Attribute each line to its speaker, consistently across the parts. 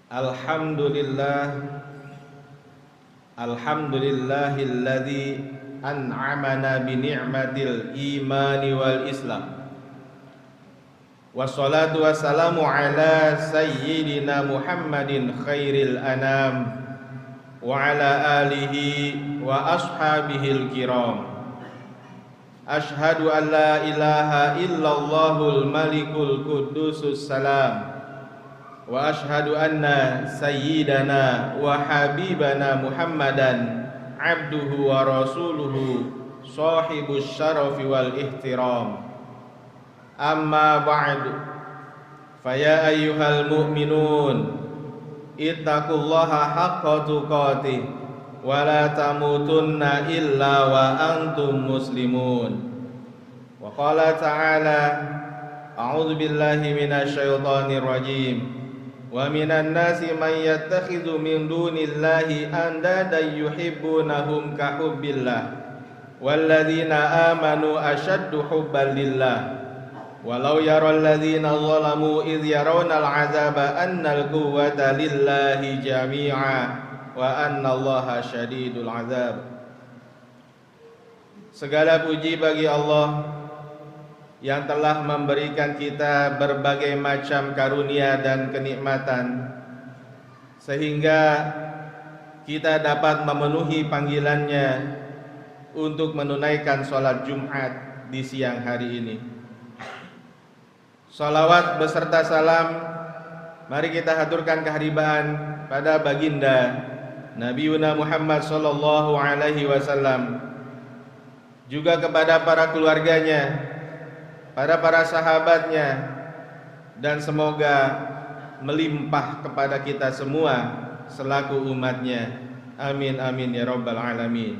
Speaker 1: Alhamdulillah, alhamdulillahilladzi an'amana bi ni'matil imani wal islam. Wassalatu wassalamu ala sayyidina Muhammadin khairil anam wa ala alihi wa ashabihil kiram. Ashhadu an la ilaha illallahul malikul qudusus salam. Wa ashhadu anna sayyidana wa habibana Muhammadan abduhu wa rasuluhu sahibus syarafi wal ihtiram. Amma ba'du, faya ayyuhal mu'minun ittaqullaha haqqa tuqatih wa la tamutunna illa wa antum muslimun. Wa qala ta'ala a'udzu billahi minasy syaithanir rajim. Wa minan nasi man yattakhidhu min dunillahi andadan yuhibbunahum ka hubbillah walladzina amanu ashaddu hubban lillah walau yaral ladzina zalamu idh yarawna al'azaba annal quwwata lillahi jami'a wa annallaha syadidul azab. Segala puji bagi Allah yang telah memberikan kita berbagai macam karunia dan kenikmatan sehingga kita dapat memenuhi panggilannya untuk menunaikan sholat Jumat di siang hari ini. Sholawat beserta salam mari kita haturkan keharibaan pada baginda Nabi Muhammad sallallahu alaihi wasallam, juga kepada para keluarganya, para sahabatnya, dan semoga melimpah kepada kita semua selaku umatnya. Amin amin ya rabbal alamin.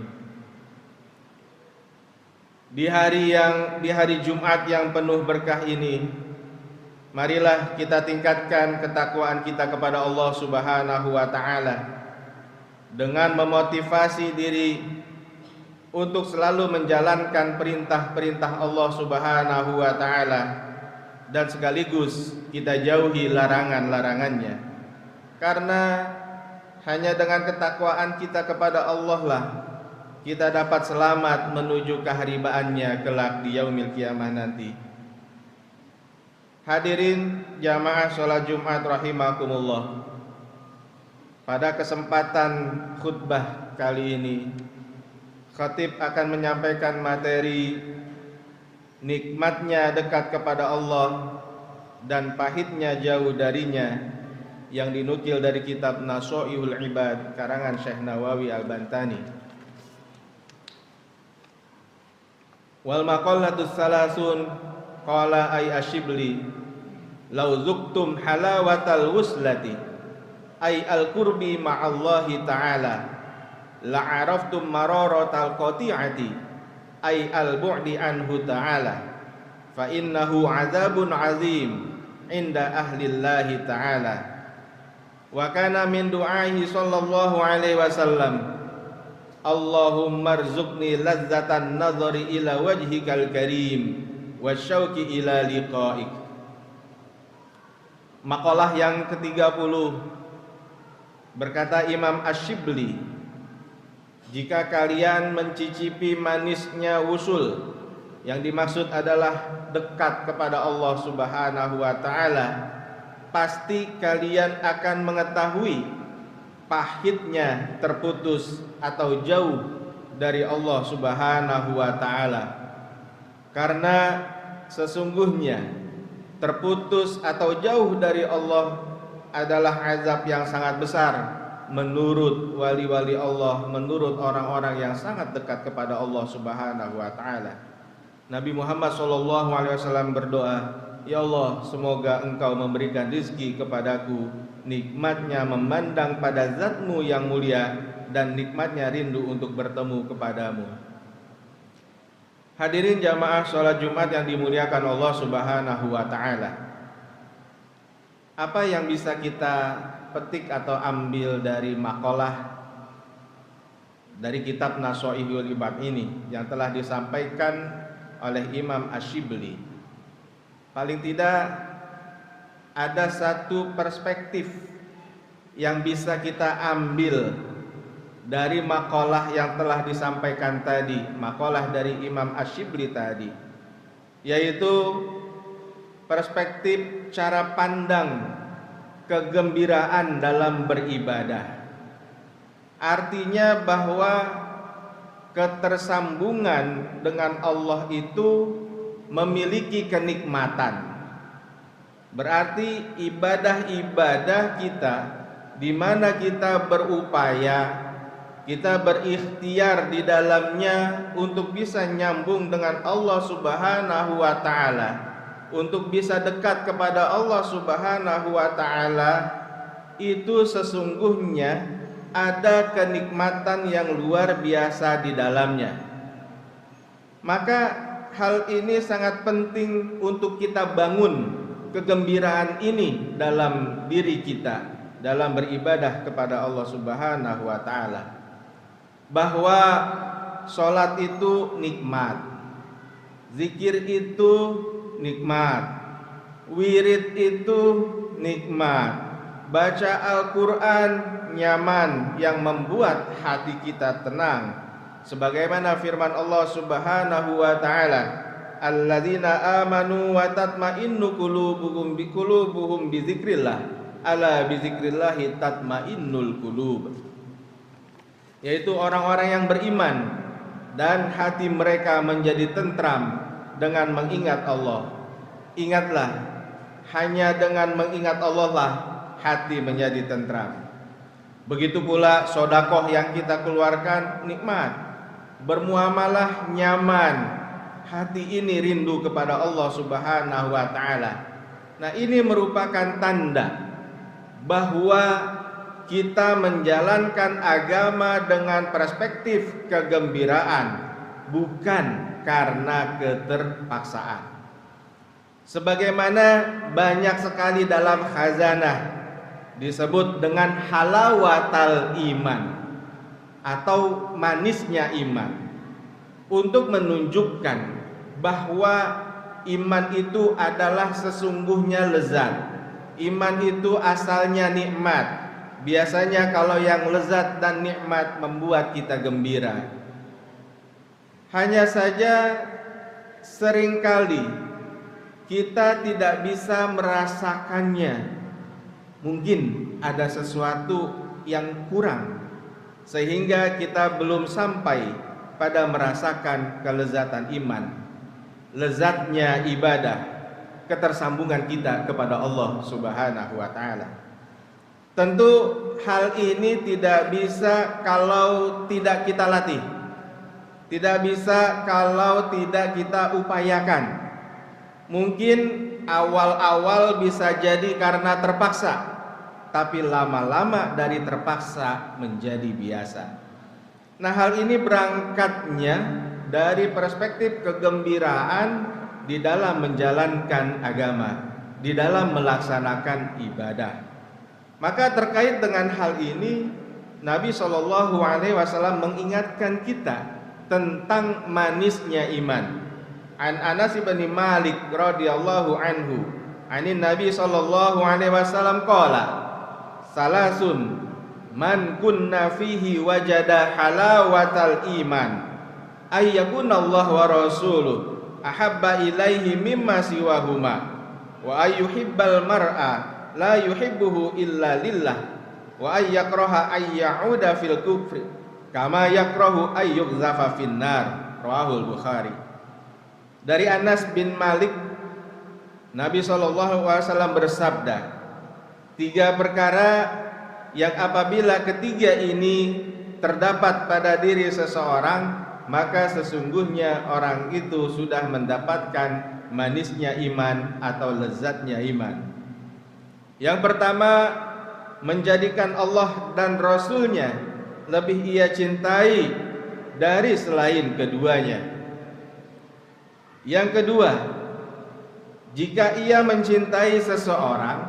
Speaker 1: Di hari Jumat yang penuh berkah ini, marilah kita tingkatkan ketakwaan kita kepada Allah Subhanahu wa taala dengan memotivasi diri untuk selalu menjalankan perintah-perintah Allah Subhanahu wa taala dan sekaligus kita jauhi larangan-larangannya. Karena hanya dengan ketakwaan kita kepada Allah lah kita dapat selamat menuju keharibaannya kelak di yaumil qiyamah nanti. Hadirin jamaah sholat Jumat rahimakumullah. Pada kesempatan khutbah kali ini khatib akan menyampaikan materi nikmatnya dekat kepada Allah dan pahitnya jauh darinya yang dinukil dari kitab Nasha'ihul Ibad karangan Syekh Nawawi Al-Bantani. Wal maqallatus salasun qala ay ashibli law zuqtum halawatal wuslati ay al-qurbi ma'allahi ta'ala la'araftum mararatal qati'ati ay al-bu'di anhu ta'ala fa innahu 'adzabun 'azim 'inda ahlillahi ta'ala. Wa kana min du'aihi sallallahu alaihi wasallam Allahumma rzuqni lazzatan nazari ila wajhikal karim wasyauqi ila liqa'ik. Makalah yang ke-30 berkata Imam Ash-Shibli, jika kalian mencicipi manisnya wusul, yang dimaksud adalah dekat kepada Allah Subhanahu wa taala, pasti kalian akan mengetahui pahitnya terputus atau jauh dari Allah Subhanahu wa taala. Karena sesungguhnya terputus atau jauh dari Allah adalah azab yang sangat besar menurut wali-wali Allah, menurut orang-orang yang sangat dekat kepada Allah Subhanahu wa taala. Nabi Muhammad SAW berdoa, ya Allah, semoga Engkau memberikan rizki kepadaku, nikmatnya memandang pada Zat-Mu yang mulia dan nikmatnya rindu untuk bertemu kepadamu. Hadirin jamaah sholat Jumat yang dimuliakan Allah Subhanahu wa ta'ala, apa yang bisa kita petik atau ambil dari makalah dari kitab Nasha'ihul Ibad ini yang telah disampaikan oleh Imam Ash-Shibli? Paling tidak ada satu perspektif yang bisa kita ambil dari makalah yang telah disampaikan tadi, makalah dari Imam Asy-Syibli tadi, yaitu perspektif cara pandang kegembiraan dalam beribadah. Artinya bahwa ketersambungan dengan Allah itu memiliki kenikmatan. Berarti ibadah-ibadah kita di mana kita berupaya, kita berikhtiar di dalamnya untuk bisa nyambung dengan Allah Subhanahu wa taala, untuk bisa dekat kepada Allah Subhanahu wa taala, itu sesungguhnya ada kenikmatan yang luar biasa di dalamnya. Maka hal ini sangat penting untuk kita bangun kegembiraan ini dalam diri kita dalam beribadah kepada Allah Subhanahu wa taala. Bahwa sholat itu nikmat, zikir itu nikmat, wirid itu nikmat, baca Al-Quran nyaman yang membuat hati kita tenang. Sebagaimana firman Allah Subhanahu wa taala, alladzina amanu wa tatma'innu qulubuhum bi dzikrillah, ala bi dzikrillah tatma'innul qulub. Yaitu orang-orang yang beriman dan hati mereka menjadi tentram dengan mengingat Allah. Ingatlah, hanya dengan mengingat Allah lah hati menjadi tentram. Begitu pula sedekah yang kita keluarkan nikmat, bermuamalah nyaman, hati ini rindu kepada Allah Subhanahu wa taala. Nah, ini merupakan tanda bahwa kita menjalankan agama dengan perspektif kegembiraan, bukan karena keterpaksaan. Sebagaimana banyak sekali dalam khazanah disebut dengan halawatal iman atau manisnya iman, untuk menunjukkan bahwa iman itu adalah sesungguhnya lezat. Iman itu asalnya nikmat. Biasanya kalau yang lezat dan nikmat membuat kita gembira. Hanya saja seringkali kita tidak bisa merasakannya. Mungkin ada sesuatu yang kurang, sehingga kita belum sampai pada merasakan kelezatan iman, lezatnya ibadah, ketersambungan kita kepada Allah Subhanahu wa taala. Tentu hal ini tidak bisa kalau tidak kita latih, tidak bisa kalau tidak kita upayakan. Mungkin awal-awal bisa jadi karena terpaksa, tapi lama-lama dari terpaksa menjadi biasa. Nah, hal ini berangkatnya dari perspektif kegembiraan di dalam menjalankan agama, di dalam melaksanakan ibadah. Maka terkait dengan hal ini, Nabi SAW mengingatkan kita tentang manisnya iman. An Anas bin Malik radhiyallahu anhu, anin Nabi SAW qala, salasun man kunna fihi wajada halawatal iman, ayyakuna Allah wa rasuluh ahabba ilaihi mimma siwahuma, wa ayyuhibbal mar'a la yuhibbuhu illa lillah, wa ayyakraha ayyauda fil kufri kama yakrahu ayyughzafa finnar. Rawahul Bukhari. Dari Anas bin Malik, Nabi SAW bersabda, 3 perkara yang apabila ketiga ini terdapat pada diri seseorang, maka sesungguhnya orang itu sudah mendapatkan manisnya iman atau lezatnya iman. Yang pertama, menjadikan Allah dan Rasul-Nya lebih ia cintai dari selain keduanya. Yang kedua, jika ia mencintai seseorang,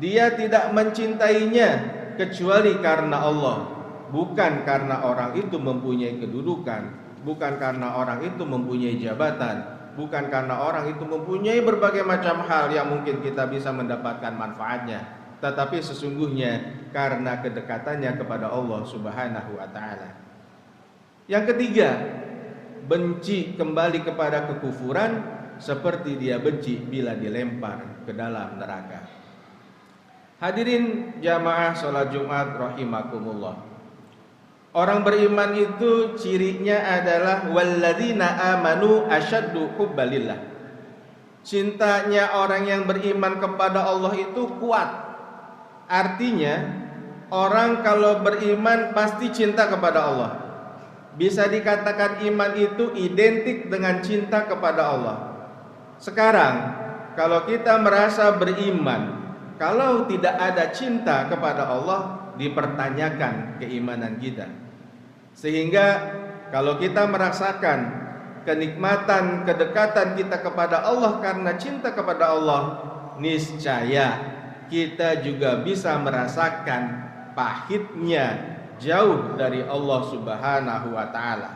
Speaker 1: dia tidak mencintainya kecuali karena Allah, bukan karena orang itu mempunyai kedudukan, bukan karena orang itu mempunyai jabatan, bukan karena orang itu mempunyai berbagai macam hal yang mungkin kita bisa mendapatkan manfaatnya, tetapi sesungguhnya karena kedekatannya kepada Allah Subhanahu wa taala. Yang ketiga, benci kembali kepada kekufuran seperti dia benci bila dilempar ke dalam neraka. Hadirin jamaah salat Jumat rahimakumullah. Orang beriman itu cirinya adalah walladzina amanu asyaddu hubbalillah. Cintanya orang yang beriman kepada Allah itu kuat. Artinya orang kalau beriman pasti cinta kepada Allah. Bisa dikatakan iman itu identik dengan cinta kepada Allah. Sekarang kalau kita merasa beriman, kalau tidak ada cinta kepada Allah, dipertanyakan keimanan kita. Sehingga kalau kita merasakan kenikmatan, kedekatan kita kepada Allah karena cinta kepada Allah, niscaya kita juga bisa merasakan pahitnya jauh dari Allah Subhanahu wa taala.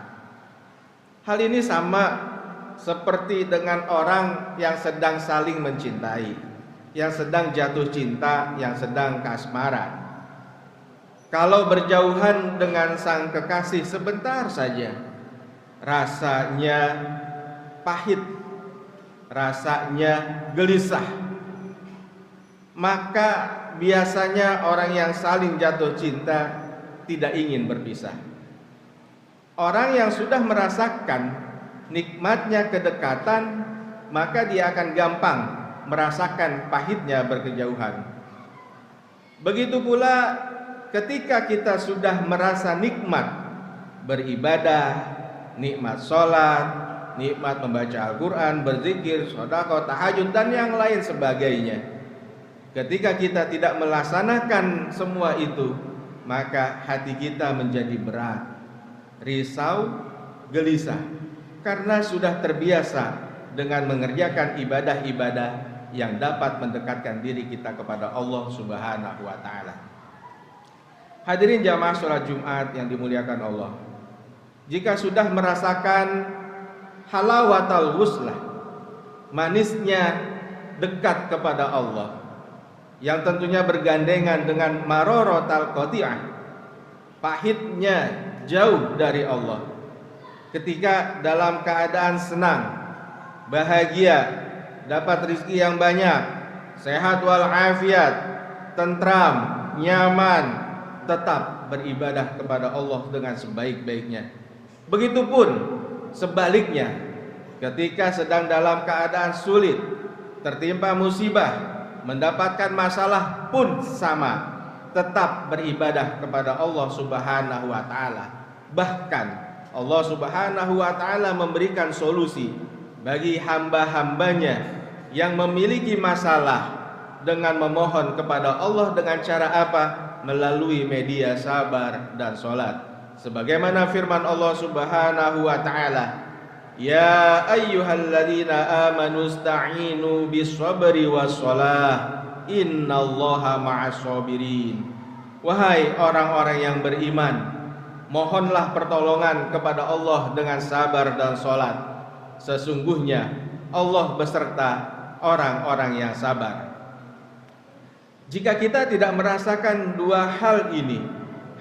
Speaker 1: Hal ini sama seperti dengan orang yang sedang saling mencintai, yang sedang jatuh cinta, yang sedang kasmaran. Kalau berjauhan dengan sang kekasih sebentar saja, rasanya pahit, rasanya gelisah. Maka biasanya orang yang saling jatuh cinta tidak ingin berpisah. Orang yang sudah merasakan nikmatnya kedekatan, maka dia akan gampang merasakan pahitnya berkejauhan. Begitu pula ketika kita sudah merasa nikmat beribadah, nikmat sholat, nikmat membaca Al-Quran, berzikir, sedekah, tahajud, dan yang lain sebagainya. Ketika kita tidak melaksanakan semua itu, maka hati kita menjadi berat, risau, gelisah, karena sudah terbiasa dengan mengerjakan ibadah-ibadah yang dapat mendekatkan diri kita kepada Allah Subhanahu wa taala. Hadirin jamaah salat Jumat yang dimuliakan Allah, jika sudah merasakan halawatul wuslah, manisnya dekat kepada Allah, yang tentunya bergandengan dengan mararatul qati'ah, pahitnya jauh dari Allah. Ketika dalam keadaan senang, bahagia, dapat rezeki yang banyak, sehat walafiat, tentram, nyaman, tetap beribadah kepada Allah dengan sebaik-baiknya. Begitupun sebaliknya, ketika sedang dalam keadaan sulit, tertimpa musibah, mendapatkan masalah pun sama, tetap beribadah kepada Allah Subhanahu wa taala. Bahkan Allah Subhanahu wa taala memberikan solusi bagi hamba-hambanya yang memiliki masalah dengan memohon kepada Allah dengan cara apa? Melalui media sabar dan salat. Sebagaimana firman Allah Subhanahu wa taala, ya ayyuhalladzina amanu ista'inu bis-sabri was-shalah innallaha ma'as-sabirin. Wahai orang-orang yang beriman, mohonlah pertolongan kepada Allah dengan sabar dan salat. Sesungguhnya Allah beserta orang-orang yang sabar. Jika kita tidak merasakan dua hal ini,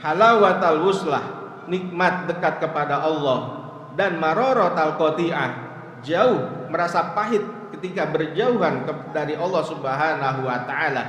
Speaker 1: halawatul wuslah, nikmat dekat kepada Allah, dan mararatul qati'ah, jauh merasa pahit ketika berjauhan dari Allah Subhanahu wa taala,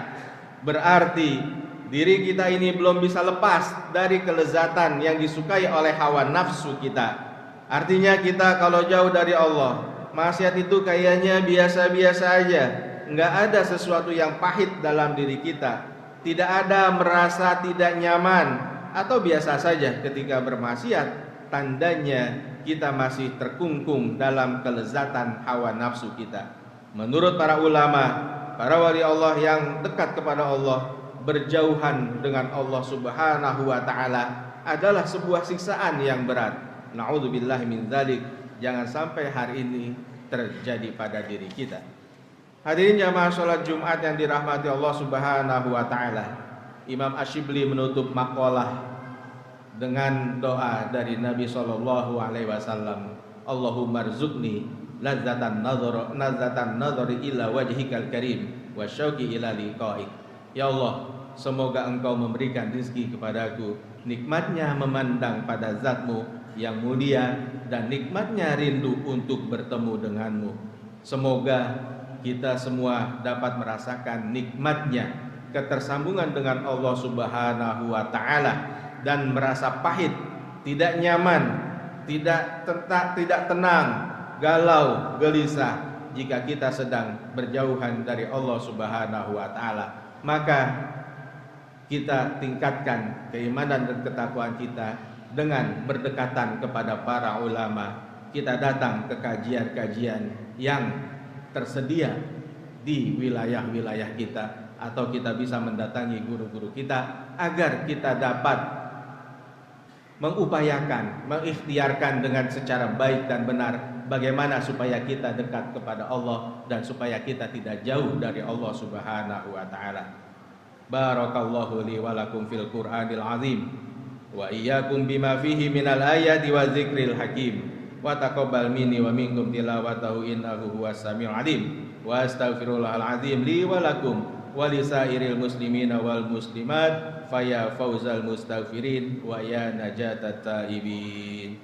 Speaker 1: berarti diri kita ini belum bisa lepas dari kelezatan yang disukai oleh hawa nafsu kita. Artinya kita kalau jauh dari Allah, maksiat itu kayaknya biasa-biasa aja, nggak ada sesuatu yang pahit dalam diri kita, tidak ada merasa tidak nyaman atau biasa saja ketika bermaksiat. Tandanya kita masih terkungkung dalam kelezatan hawa nafsu kita. Menurut para ulama, para wali Allah yang dekat kepada Allah, berjauhan dengan Allah Subhanahu wa taala adalah sebuah siksaan yang berat. Na'udzubillahi min dzalik. Jangan sampai hari ini terjadi pada diri kita. Hadirin jamaah salat Jumat yang dirahmati Allah Subhanahu wa taala, Imam Asyibli menutup maqalah dengan doa dari Nabi sallallahu alaihi wasallam, Allahumma rzuqni ladzatan nadhari ila wajhikal karim wa syauqi ila liqa'ik. Ya Allah, semoga Engkau memberikan rizki kepadaku, nikmatnya memandang pada zat-Mu yang mulia dan nikmatnya rindu untuk bertemu denganmu. Semoga kita semua dapat merasakan nikmatnya ketersambungan dengan Allah Subhanahu wa Ta'ala dan merasa pahit, tidak nyaman, tidak tenang, galau, gelisah jika kita sedang berjauhan dari Allah Subhanahu wa Ta'ala. Maka kita tingkatkan keimanan dan ketakwaan kita dengan berdekatan kepada para ulama. Kita datang ke kajian-kajian yang tersedia di wilayah-wilayah kita, atau kita bisa mendatangi guru-guru kita agar kita dapat mengupayakan, mengikhtiarkan dengan secara baik dan benar bagaimana supaya kita dekat kepada Allah dan supaya kita tidak jauh dari Allah Subhanahu wa Ta'ala. Barakallahu li wa lakum fil Qur'anil azim wa iyyakum bima fihi minal ayati wa dzikril hakim wa taqabbal minni wa minkum tilawatahu innahu huwas samiul alim wa astaghfirullahal azim li wa lakum wa lisairil muslimina wal muslimat faya fauzal mustaghfirin wa ya najatat taibin.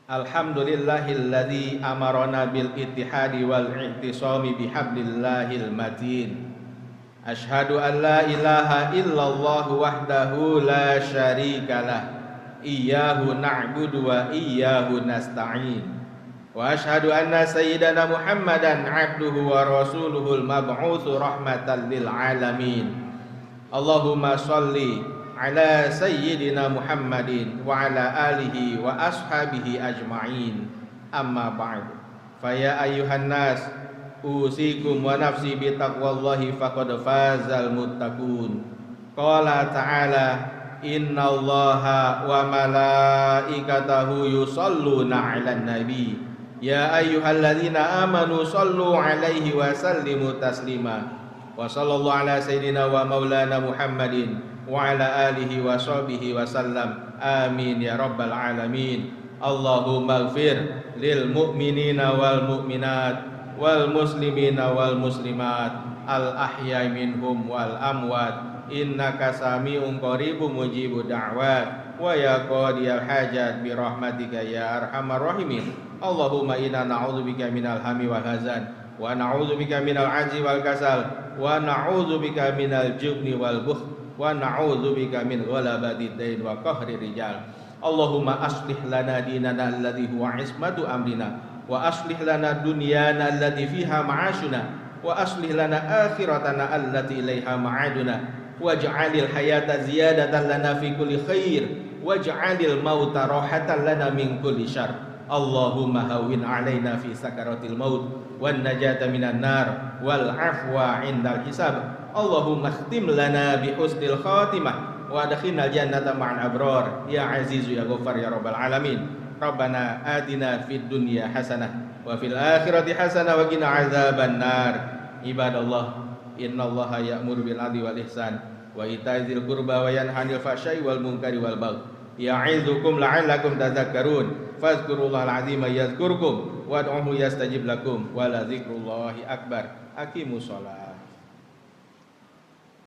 Speaker 1: Alhamdulillahilladzi amarona bil ittihadi wal i'tisami bihablillahil matin. Asyhadu an la ilaha illallah wahdahu la syarikalah. Iyyahu na'budu wa iyyahu nasta'in. Wa asyhadu anna sayyidana Muhammadan 'abduhu wa rasuluhul mab'utsu rahmatan lil alamin. Allahumma shalli ala sayyidina Muhammadin wa ala alihi wa ashabihi ajma'in. Amma ba'd. Faya ayyuhan nas, usikum wa nafsi bi taqwallahi faqad fazal muttaqun. Qala ta'ala, innallaha wa malaikatahu yusalluna 'alan nabi. Ya ayyuhalladzina amanu sallu 'alaihi wa sallimu taslima. Wa sallallahu ala sayyidina wa maulana Muhammadin wa ala alihi wa sahbihi wa sallam. Amin ya rabbal alamin. Allahumma ighfir lil mu'minina wal mu'minat wal muslimina wal muslimat al ahya'i minhum wal amwat innaka sami'un qaribun mujibud da'wat wa ya qadiyal hajat bi rahmatika ya arhamar rahimin. Allahumma inna na'udzubika minal hammi wal hazan wa na'udzubika minal 'ajzi wal kasal wa na'udzubika minal jubni wal bukhl wa na'udzubika min ghalabati dain wa qahri rijal. Allahumma aslih lana dinana alladhi huwa ismatu amrina wa aslih lana dunyana allati fiha ma'ashuna wa aslih lana akhiratana allati ilaiha ma'aduna waj'alil hayata ziyadatan lana fi kulli khair waj'alil mauta rahatan lana min kulli syarr. Allahumma hawwin 'alaina fi sakaratil maut wan najata minan nar wal afwa 'indal hisab. Allahumma khtim lana bi husnil khatimah wa adkhilnal jannata ma'al abrar ya azizu ya ghaffar ya rabbal alamin. Rabbana atina fid dunya hasanah wa fil akhirati hasanah wa qina azaban nar. Ibadallah, innallaha ya'muru bil 'adli wal ihsan wa ita'i dzil qurba wa yanha 'anil fahsya'i wal munkari wal baghi ya'izukum la'allakum tadhakkarun. Fadhkurullahal 'azima yadhkurkum wad'uhu yastajib lakum wa la dzikrullahi akbar. Aqimus shalah.